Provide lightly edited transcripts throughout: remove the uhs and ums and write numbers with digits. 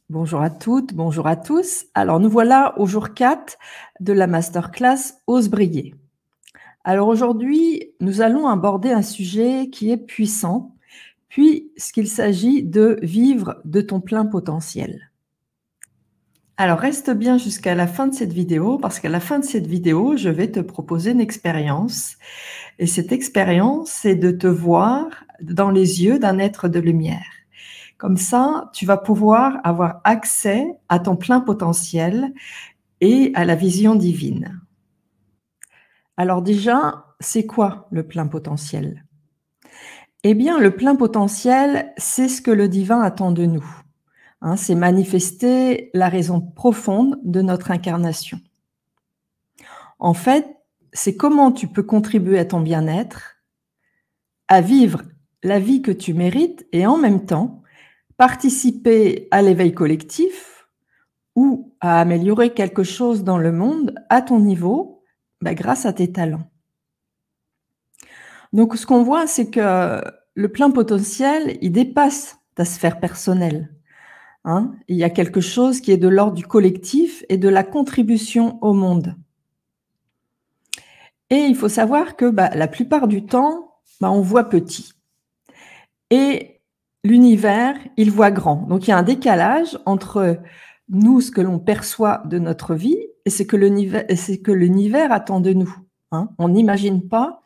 Bonjour à toutes, bonjour à tous. Alors nous voilà au jour 4 de la masterclass Ose briller. Alors aujourd'hui, nous allons aborder un sujet qui est puissant, puisqu'il s'agit de vivre de ton plein potentiel. Alors reste bien jusqu'à la fin de cette vidéo, parce qu'à la fin de cette vidéo, je vais te proposer une expérience. Et cette expérience, c'est de te voir dans les yeux d'un être de lumière. Comme ça, tu vas pouvoir avoir accès à ton plein potentiel et à la vision divine. Alors déjà, c'est quoi le plein potentiel? Eh bien, le plein potentiel, c'est ce que le divin attend de nous. C'est manifester la raison profonde de notre incarnation. En fait, c'est comment tu peux contribuer à ton bien-être, à vivre la vie que tu mérites et en même temps participer à l'éveil collectif ou à améliorer quelque chose dans le monde à ton niveau, grâce à tes talents. Donc ce qu'on voit, c'est que le plein potentiel, il dépasse ta sphère personnelle. Il y a quelque chose qui est de l'ordre du collectif et de la contribution au monde. Et il faut savoir que la plupart du temps, on voit petit. Et l'univers, il voit grand. Donc il y a un décalage entre nous, ce que l'on perçoit de notre vie, et c'est que l'univers attend de nous. On n'imagine pas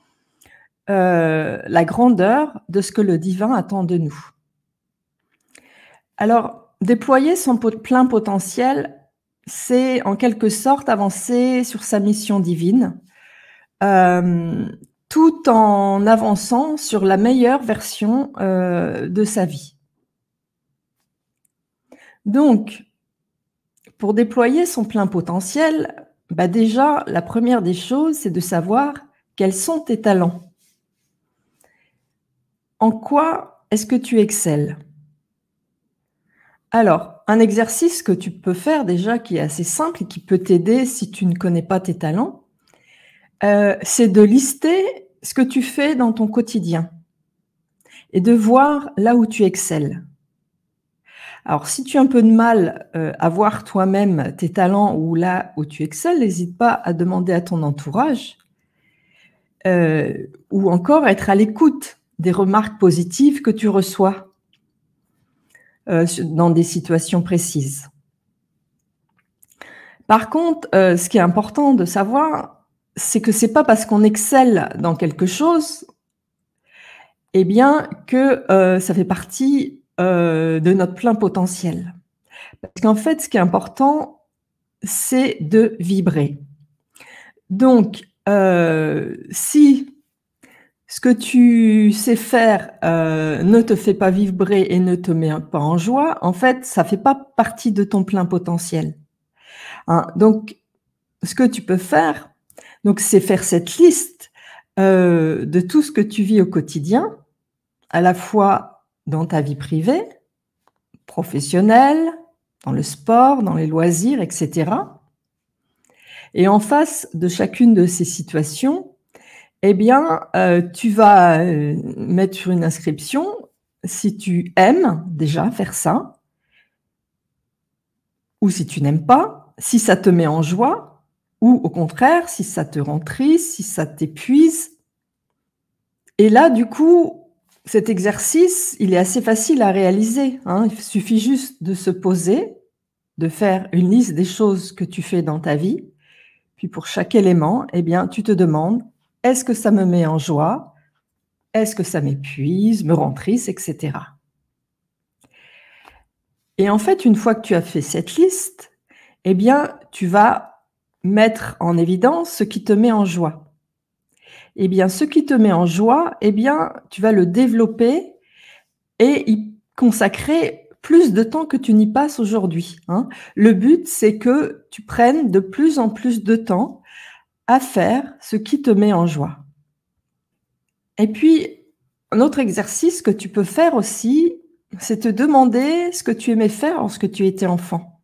la grandeur de ce que le divin attend de nous. Alors, déployer son plein potentiel, c'est en quelque sorte avancer sur sa mission divine, tout en avançant sur la meilleure version de sa vie. Donc, pour déployer son plein potentiel, déjà, la première des choses, c'est de savoir quels sont tes talents. En quoi est-ce que tu excelles? Alors, un exercice que tu peux faire déjà, qui est assez simple et qui peut t'aider si tu ne connais pas tes talents, c'est de lister ce que tu fais dans ton quotidien et de voir là où tu excelles. Alors, si tu as un peu de mal à voir toi-même tes talents ou là où tu excelles, n'hésite pas à demander à ton entourage ou encore être à l'écoute des remarques positives que tu reçois dans des situations précises. Par contre, ce qui est important de savoir, c'est que c'est pas parce qu'on excelle dans quelque chose, eh bien, que ça fait partie de notre plein potentiel. Parce qu'en fait, ce qui est important, c'est de vibrer. Donc, si ce que tu sais faire ne te fait pas vibrer et ne te met pas en joie, en fait, ça fait pas partie de ton plein potentiel. Donc, ce que tu peux faire, c'est faire cette liste de tout ce que tu vis au quotidien, à la fois dans ta vie privée, professionnelle, dans le sport, dans les loisirs, etc. Et en face de chacune de ces situations, eh bien, tu vas mettre sur une inscription si tu aimes déjà faire ça, ou si tu n'aimes pas, si ça te met en joie, ou au contraire, si ça te rend triste, si ça t'épuise. Et là, du coup, cet exercice, il est assez facile à réaliser. Il suffit juste de se poser, de faire une liste des choses que tu fais dans ta vie. Puis pour chaque élément, eh bien, tu te demandes, est-ce que ça me met en joie? Est-ce que ça m'épuise, me rend triste, etc. Et en fait, une fois que tu as fait cette liste, eh bien, tu vas mettre en évidence ce qui te met en joie. Eh bien, ce qui te met en joie, eh bien, tu vas le développer et y consacrer plus de temps que tu n'y passes aujourd'hui. Le but, c'est que tu prennes de plus en plus de temps à faire ce qui te met en joie. Et puis, un autre exercice que tu peux faire aussi, c'est te demander ce que tu aimais faire lorsque tu étais enfant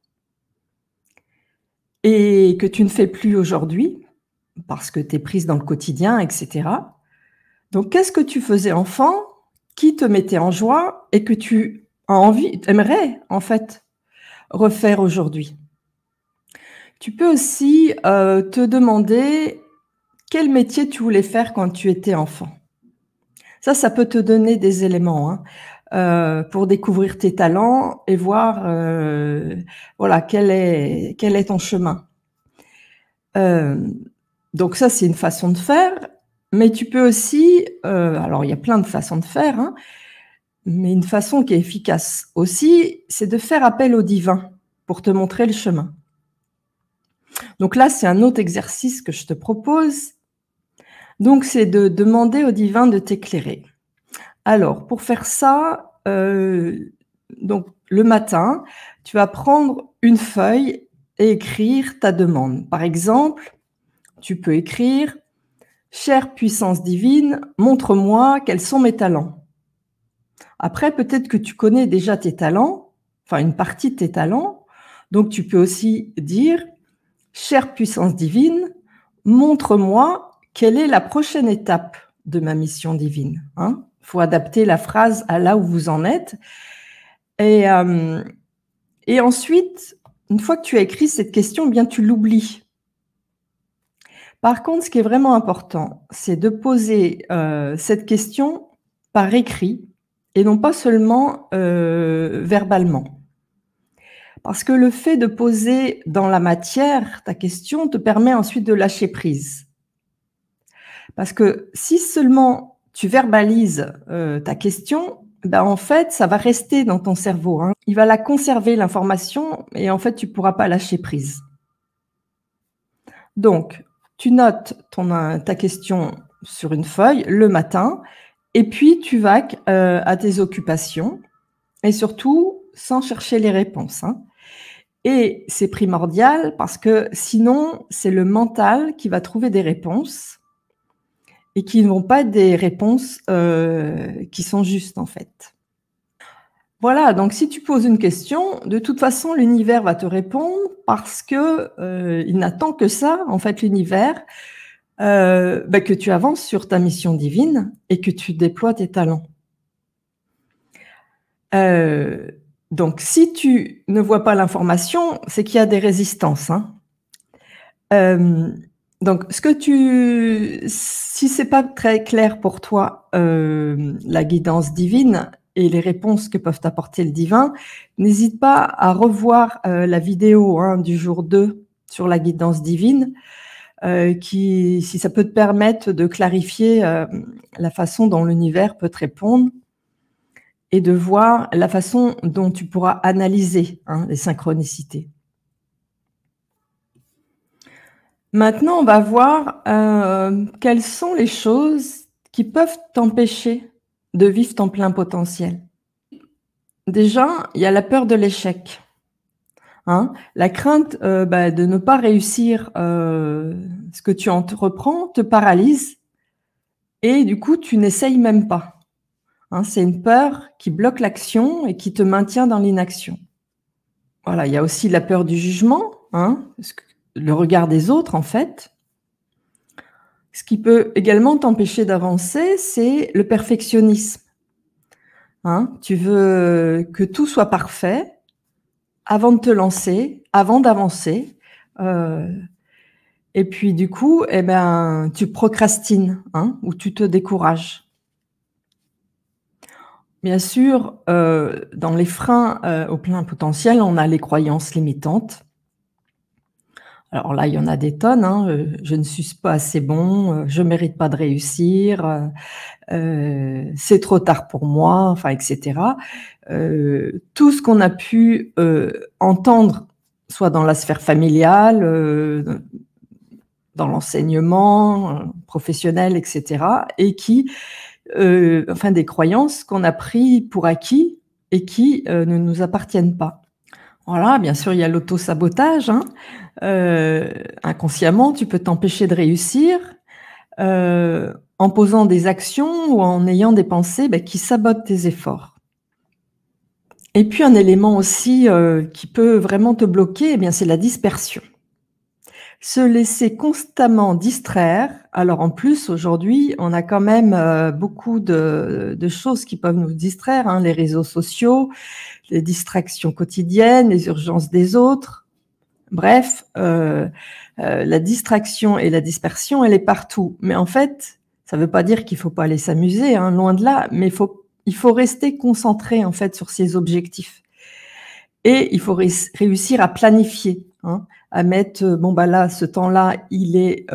et que tu ne fais plus aujourd'hui parce que tu es prise dans le quotidien, etc. Donc, qu'est-ce que tu faisais enfant qui te mettait en joie et que tu aimerais, en fait, refaire aujourd'hui? Tu peux aussi, te demander quel métier tu voulais faire quand tu étais enfant. Ça peut te donner des éléments, hein, pour découvrir tes talents et voir, voilà, quel est ton chemin. Hem, donc ça, c'est une façon de faire, mais tu peux aussi, alors il y a plein de façons de faire, hein, mais une façon qui est efficace aussi, c'est de faire appel au divin pour te montrer le chemin. Donc là, c'est un autre exercice que je te propose. Donc c'est de demander au divin de t'éclairer. Alors pour faire ça, donc le matin, tu vas prendre une feuille et écrire ta demande. Par exemple, tu peux écrire: «Chère puissance divine, montre-moi quels sont mes talents». Après, peut-être que tu connais déjà tes talents, enfin une partie de tes talents, donc tu peux aussi dire: «Chère puissance divine, montre-moi quelle est la prochaine étape de ma mission divine», hein. Faut adapter la phrase à là où vous en êtes et hem et ensuite, une fois que tu as écrit cette question, eh bien tu l'oublies. Par contre, ce qui est vraiment important, c'est de poser, cette question par écrit et non pas seulement, verbalement. Parce que le fait de poser dans la matière ta question te permet ensuite de lâcher prise. Parce que si seulement tu verbalises, ta question, ben, en fait, ça va rester dans ton cerveau, hein. Il va la conserver l'information et en fait, tu pourras pas lâcher prise. Donc, tu notes ta question sur une feuille le matin et puis tu vas à tes occupations et surtout sans chercher les réponses, hein. Et c'est primordial parce que sinon, c'est le mental qui va trouver des réponses et qui ne vont pas être des réponses, qui sont justes, en fait. Voilà, donc si tu poses une question, de toute façon, l'univers va te répondre parce que, il n'attend que ça, en fait, l'univers, que tu avances sur ta mission divine et que tu déploies tes talents. Donc si tu ne vois pas l'information, c'est qu'il y a des résistances, hein. Donc si c'est pas très clair pour toi, la guidance divine et les réponses que peuvent t'apporter le divin, n'hésite pas à revoir, la vidéo, hein, du jour 2 sur la guidance divine, si ça peut te permettre de clarifier, la façon dont l'univers peut te répondre et de voir la façon dont tu pourras analyser, hein, les synchronicités. Maintenant, on va voir, quelles sont les choses qui peuvent t'empêcher de vivre ton plein potentiel. Déjà, il y a la peur de l'échec, hein. La crainte, de ne pas réussir, ce que tu entreprends te paralyse et du coup, tu n'essayes même pas, hein. C'est une peur qui bloque l'action et qui te maintient dans l'inaction. Voilà, il y a aussi la peur du jugement, hein, parce que le regard des autres, en fait. Ce qui peut également t'empêcher d'avancer, c'est le perfectionnisme, hein. Tu veux que tout soit parfait avant de te lancer, avant d'avancer, heu et puis du coup, eh ben, tu procrastines, hein, ou tu te décourages. Bien sûr, dans les freins, au plein potentiel, on a les croyances limitantes. Alors là, il y en a des tonnes, hein, je ne suis pas assez bon, je mérite pas de réussir, c'est trop tard pour moi, enfin et cetera. Tout ce qu'on a pu, entendre, soit dans la sphère familiale, dans l'enseignement, professionnel et cetera et qui, enfin des croyances qu'on a pris pour acquis et qui, ne nous appartiennent pas. Voilà, bien sûr, il y a l'auto-sabotage, hein. Inconsciemment, tu peux t'empêcher de réussir, en posant des actions ou en ayant des pensées, qui sabotent tes efforts. Et puis un élément aussi, qui peut vraiment te bloquer, eh bien, c'est la dispersion. Se laisser constamment distraire. Alors en plus, aujourd'hui, on a quand même beaucoup de choses qui peuvent nous distraire, hein, les réseaux sociaux, les distractions quotidiennes, les urgences des autres. Bref, la distraction et la dispersion, elle est partout. Mais en fait, ça ne veut pas dire qu'il ne faut pas aller s'amuser, hein, loin de là, mais il faut rester concentré en fait sur ses objectifs. Et il faut réussir à planifier, hein, à mettre, bon bah là, ce temps-là, il est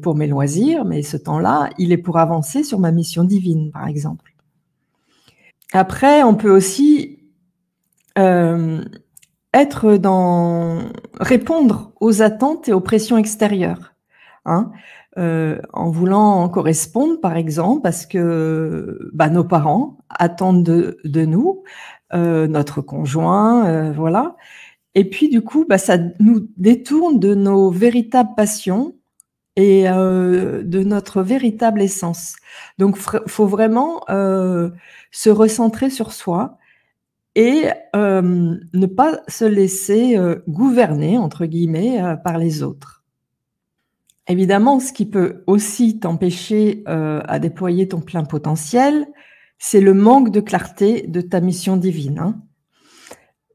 pour mes loisirs, mais ce temps-là, il est pour avancer sur ma mission divine, par exemple. Après, on peut aussi être dans répondre aux attentes et aux pressions extérieures, hein, en voulant correspondre, par exemple, parce que bah, nos parents attendent de nous, notre conjoint, voilà. Et puis du coup, bah, ça nous détourne de nos véritables passions et de notre véritable essence. Donc faut vraiment, se recentrer sur soi et ne pas se laisser, «gouverner» entre guillemets, par les autres. Évidemment, ce qui peut aussi t'empêcher, à déployer ton plein potentiel, c'est le manque de clarté de ta mission divine, hein.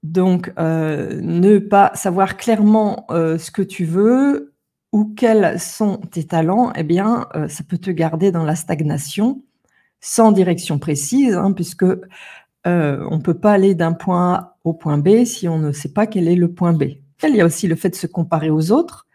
Donc, ne pas savoir clairement, ce que tu veux ou quels sont tes talents, eh bien, ça peut te garder dans la stagnation, sans direction précise, hein, puisque, on peut pas aller d'un point A au point B si on ne sait pas quel est le point B. Il y a aussi le fait de se comparer aux autres,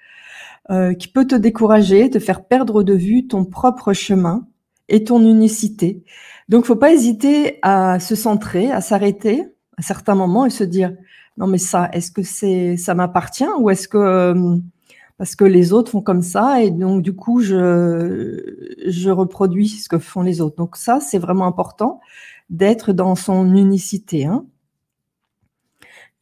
qui peut te décourager, te faire perdre de vue ton propre chemin et ton unicité. Donc faut pas hésiter à se centrer, à s'arrêter à certains moments et se dire: «Non mais ça, est-ce que ça m'appartient ou est-ce que, parce que les autres font comme ça et donc du coup je reproduis ce que font les autres». Donc ça, c'est vraiment important d'être dans son unicité, hein.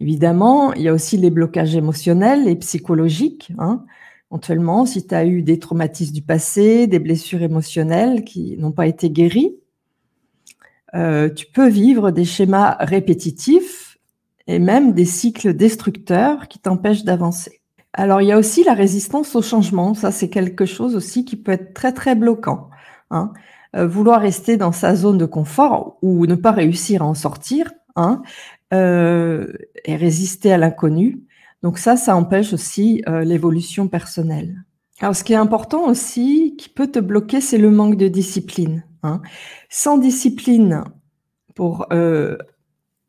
Évidemment, il y a aussi les blocages émotionnels et psychologiques, hein. Éventuellement, si tu as eu des traumatismes du passé, des blessures émotionnelles qui n'ont pas été guéries, tu peux vivre des schémas répétitifs et même des cycles destructeurs qui t'empêchent d'avancer. Alors, il y a aussi la résistance au changement. Ça, c'est quelque chose aussi qui peut être très, très bloquant, hein. Vouloir rester dans sa zone de confort ou ne pas réussir à en sortir, hein, et résister à l'inconnu. Donc ça empêche aussi, l'évolution personnelle. Alors ce qui est important aussi, qui peut te bloquer, c'est le manque de discipline, hein. Sans discipline pour,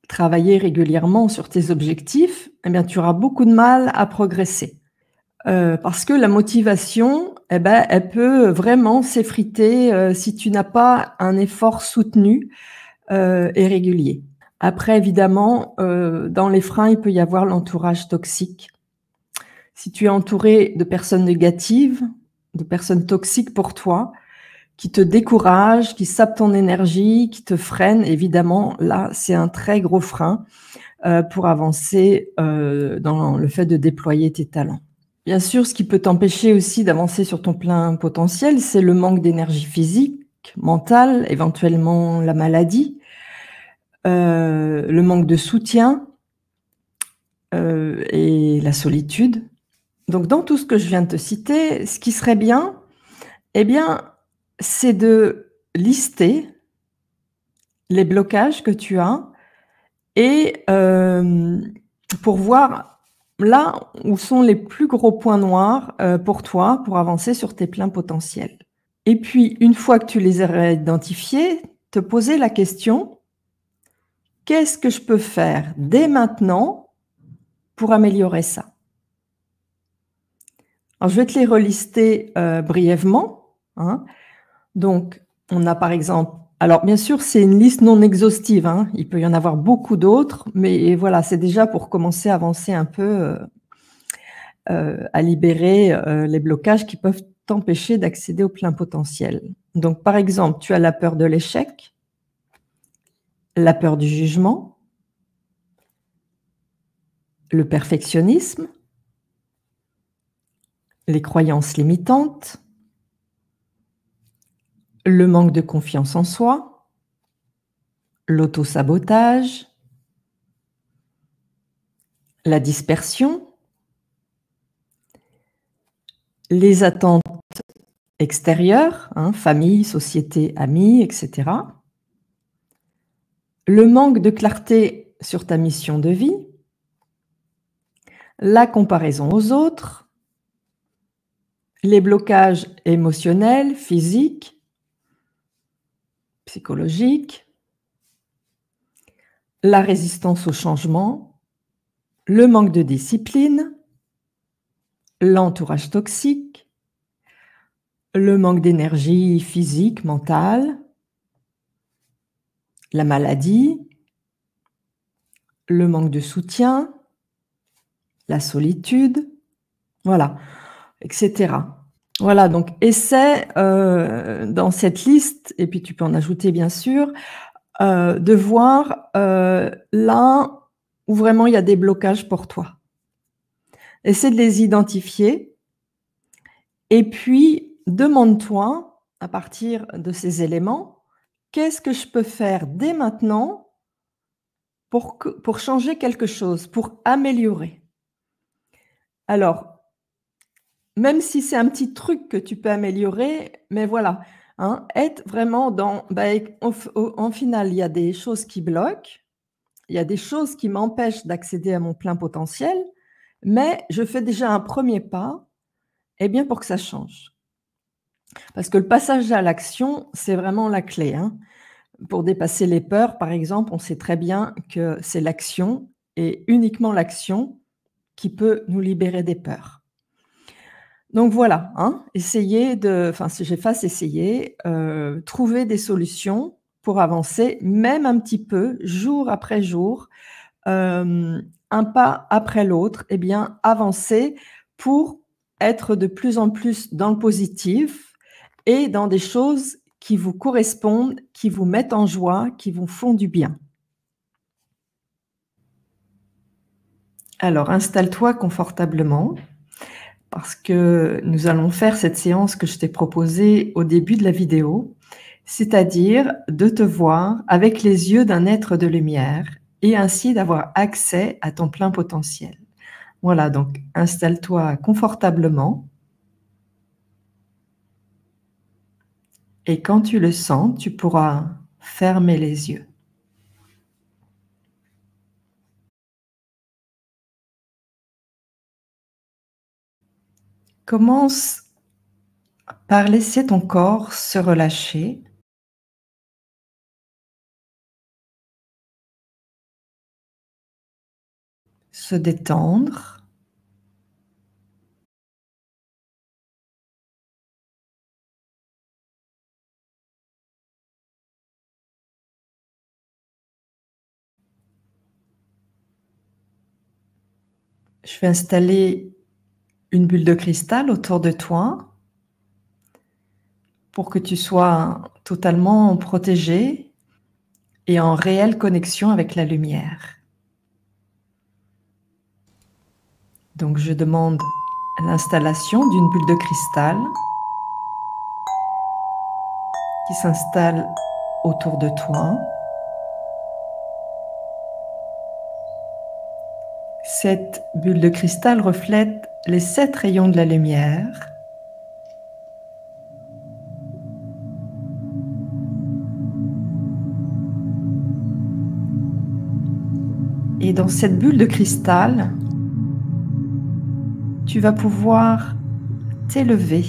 travailler régulièrement sur tes objectifs, eh bien, tu auras beaucoup de mal à progresser. Parce que la motivation, eh ben, elle peut vraiment s'effriter, si tu n'as pas un effort soutenu, et régulier. Après évidemment, dans les freins, il peut y avoir l'entourage toxique. Si tu es entouré de personnes négatives, de personnes toxiques pour toi, qui te découragent, qui sapent ton énergie, qui te freinent, évidemment, là, c'est un très gros frein, pour avancer, dans le fait de déployer tes talents. Bien sûr, ce qui peut t'empêcher aussi d'avancer sur ton plein potentiel, c'est le manque d'énergie physique, mentale, éventuellement la maladie, le manque de soutien, et la solitude. Donc dans tout ce que je viens de te citer, ce qui serait bien, eh bien, c'est de lister les blocages que tu as et pour voir là où sont les plus gros points noirs, pour toi, pour avancer sur tes pleins potentiels. Et puis une fois que tu les auras identifiés, te poser la question: «Qu'est-ce que je peux faire dès maintenant pour améliorer ça?» Alors je vais te les relister, brièvement, hein. Donc on a par exemple, alors bien sûr c'est une liste non exhaustive, hein, il peut y en avoir beaucoup d'autres, mais voilà, c'est déjà pour commencer à avancer un peu, à libérer, les blocages qui peuvent t'empêcher d'accéder au plein potentiel. Donc par exemple, tu as la peur de l'échec, la peur du jugement, le perfectionnisme, les croyances limitantes, le manque de confiance en soi, l'auto-sabotage, la dispersion, les attentes extérieures, hein, famille, société, amis, etc. Le manque de clarté sur ta mission de vie, la comparaison aux autres, les blocages émotionnels, physiques, psychologiques, la résistance au changement, le manque de discipline, l'entourage toxique, le manque d'énergie physique, mentale, la maladie, le manque de soutien, la solitude, voilà, etc. Voilà, donc essaie dans cette liste, et puis tu peux en ajouter bien sûr, de voir là où vraiment il y a des blocages pour toi. Essaie de les identifier et puis demande-toi, à partir de ces éléments, qu'est-ce que je peux faire dès maintenant pour changer quelque chose, pour améliorer? Alors, même si c'est un petit truc que tu peux améliorer, mais voilà, hein, être vraiment dans en final, il y a des choses qui bloquent, il y a des choses qui m'empêchent d'accéder à mon plein potentiel, mais je fais déjà un premier pas, eh bien, pour que ça change. Parce que le passage à l'action, c'est vraiment la clé, hein. Pour dépasser les peurs, par exemple, on sait très bien que c'est l'action et uniquement l'action qui peut nous libérer des peurs. Donc voilà, hein, j'ai face essayer, trouver des solutions pour avancer, même un petit peu, jour après jour, un pas après l'autre, eh bien avancer pour être de plus en plus dans le positif et dans des choses qui vous correspondent, qui vous mettent en joie, qui vous font du bien. Alors installe-toi confortablement parce que nous allons faire cette séance que je t'ai proposée au début de la vidéo, c'est-à-dire de te voir avec les yeux d'un être de lumière et ainsi d'avoir accès à ton plein potentiel. Voilà, donc installe-toi confortablement et quand tu le sens, tu pourras fermer les yeux. Commence par laisser ton corps se relâcher. Se détendre. Je vais installer une bulle de cristal autour de toi pour que tu sois totalement protégé et en réelle connexion avec la lumière. Donc je demande l'installation d'une bulle de cristal qui s'installe autour de toi. Cette bulle de cristal reflète les 7 rayons de la lumière. Et dans cette bulle de cristal, tu vas pouvoir t'élever.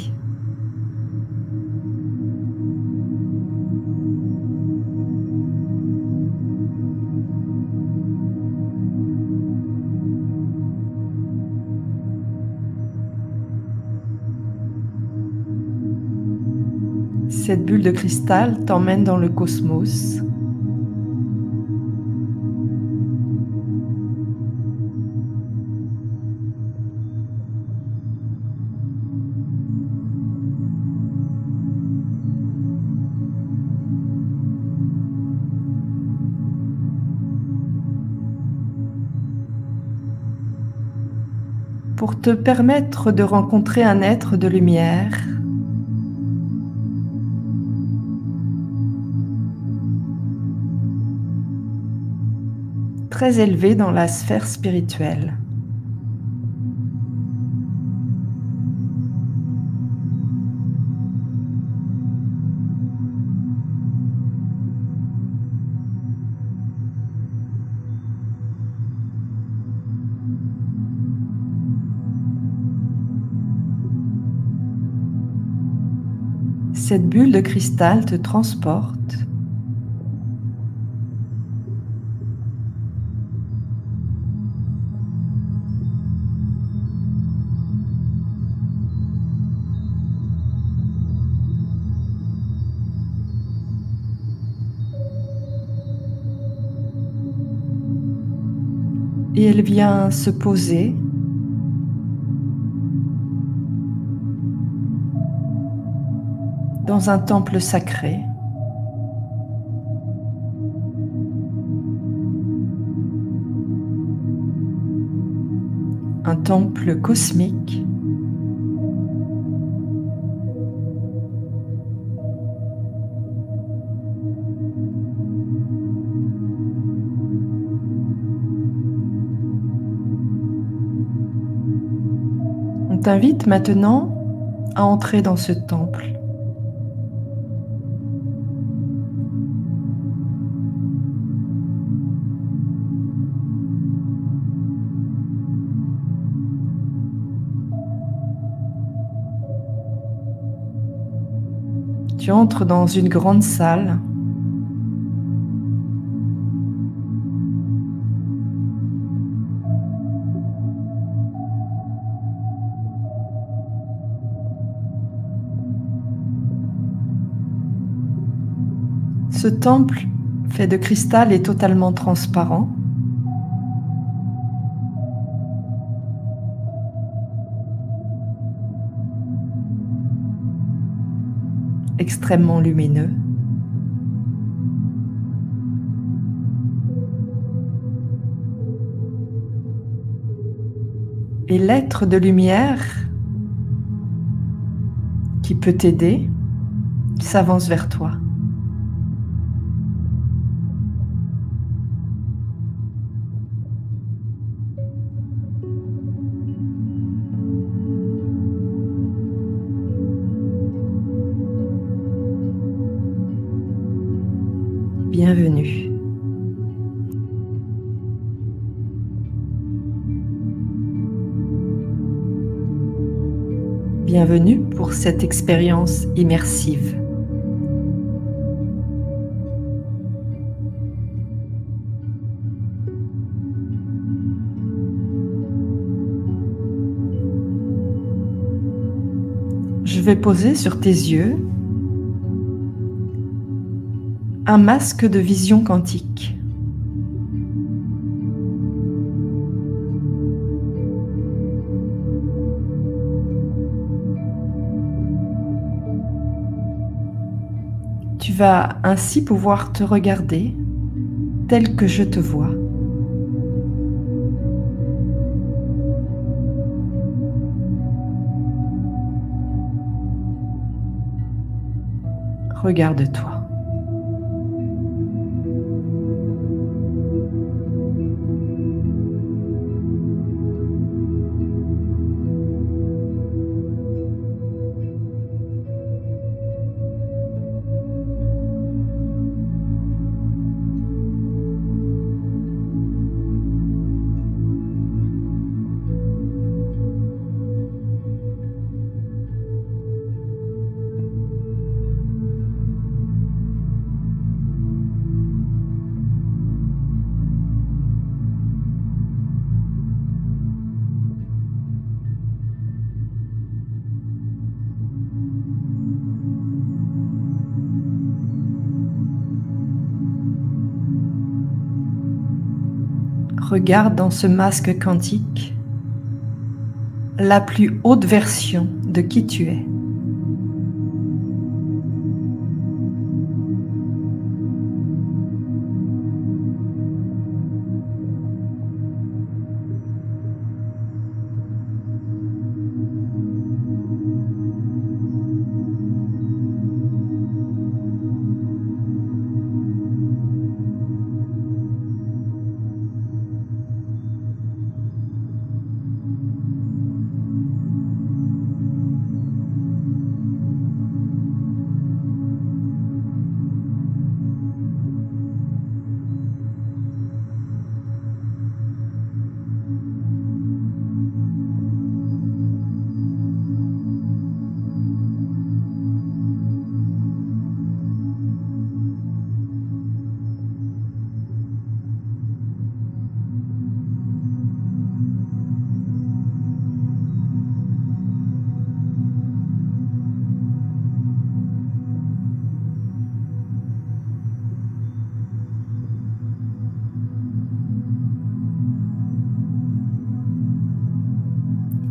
Cette bulle de cristal t'emmène dans le cosmos. Pour te permettre de rencontrer un être de lumière très élevé dans la sphère spirituelle. Cette bulle de cristal te transporte et elle vient se poser dans un temple sacré, un temple cosmique On t'invite maintenant à entrer dans ce temple. Tu entres dans une grande salle Ce temple fait de cristal est totalement transparent. Extrêmement lumineux. Et l'être de lumière qui peut t'aider s'avance vers toi. Bienvenue. Bienvenue pour cette expérience immersive. Je vais poser sur tes yeux un masque de vision quantique. Tu vas ainsi pouvoir te regarder tel que je te vois. Regarde-toi. Regarde dans ce masque quantique la plus haute version de qui tu es.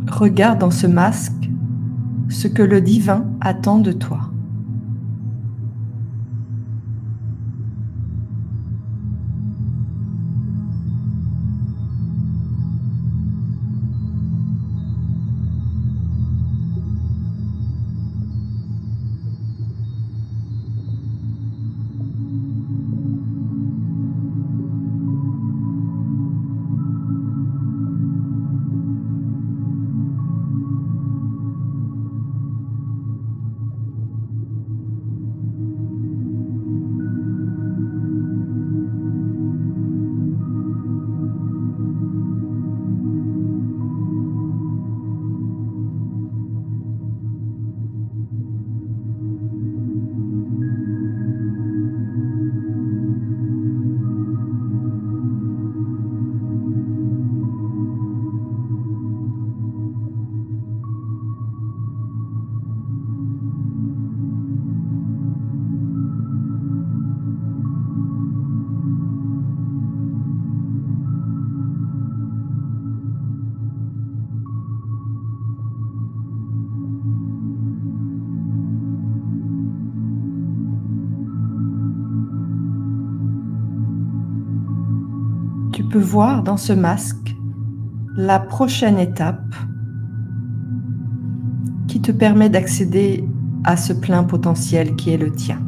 Regarde dans ce masque ce que le divin attend de toi. Tu peux voir dans ce masque la prochaine étape qui te permet d'accéder à ce plein potentiel qui est le tien.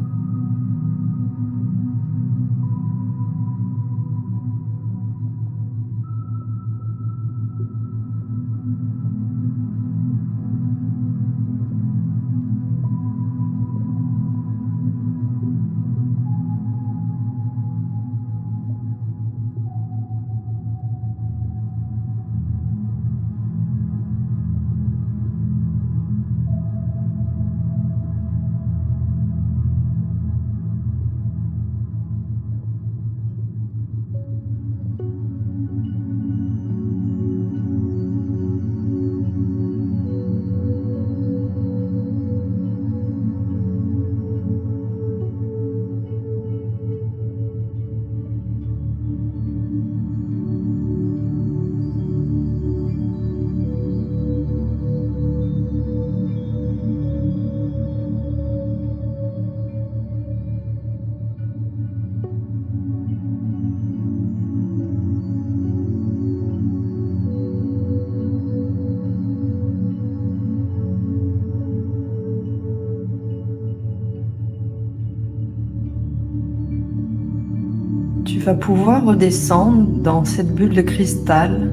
Tu vas pouvoir redescendre dans cette bulle de cristal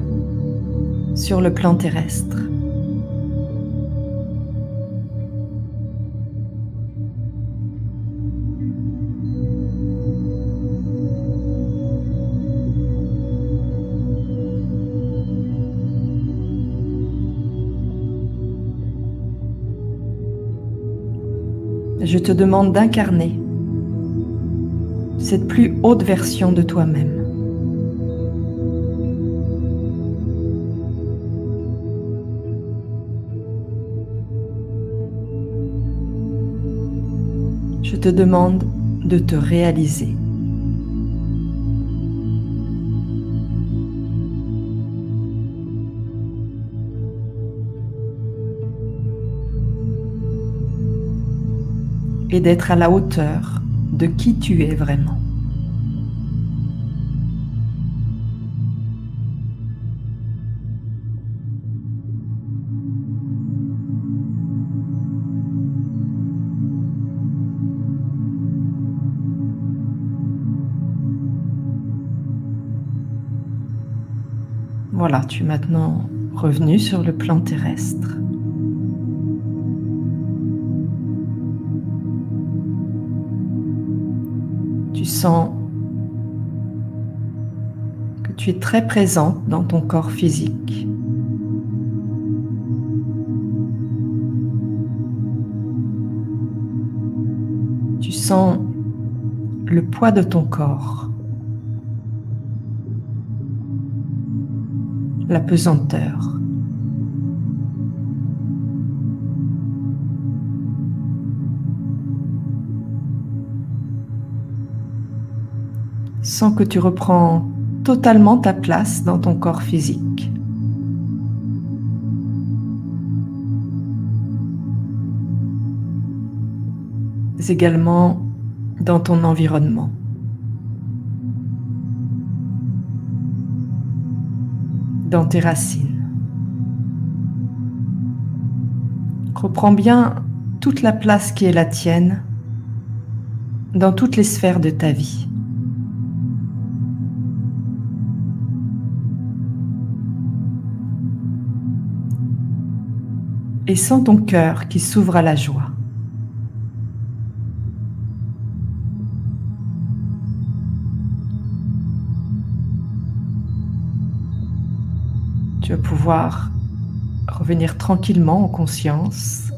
sur le plan terrestre. Je te demande d'incarner cette plus haute version de toi-même. Je te demande de te réaliser. Et d'être à la hauteur de qui tu es vraiment. Voilà, tu es maintenant revenu sur le plan terrestre. Tu sens que tu es très présente dans ton corps physique. Tu sens le poids de ton corps, la pesanteur. Sens que tu reprends totalement ta place dans ton corps physique. également dans ton environnement. Dans tes racines. Reprends bien toute la place qui est la tienne dans toutes les sphères de ta vie. Et sens ton cœur qui s'ouvre à la joie. Tu vas pouvoir revenir tranquillement en conscience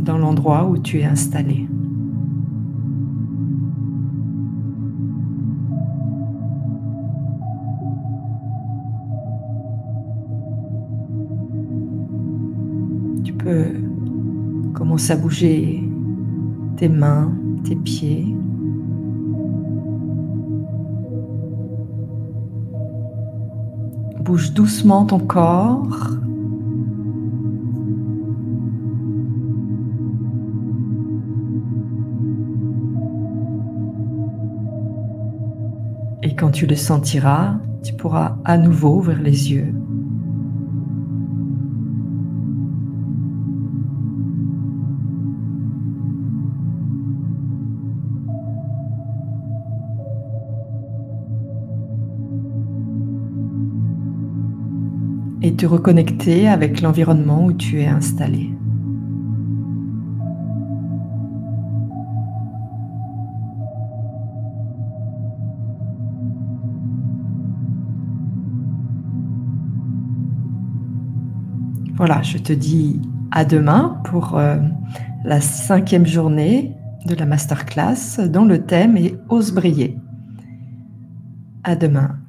dans l'endroit où tu es installé. Tu peux commencer à bouger tes mains, tes pieds. Bouge doucement ton corps. Et quand tu le sentiras, tu pourras à nouveau ouvrir les yeux. Et te reconnecter avec l'environnement où tu es installé. Voilà, je te dis à demain pour la 5e journée de la masterclass dont le thème est « Ose briller ». À demain.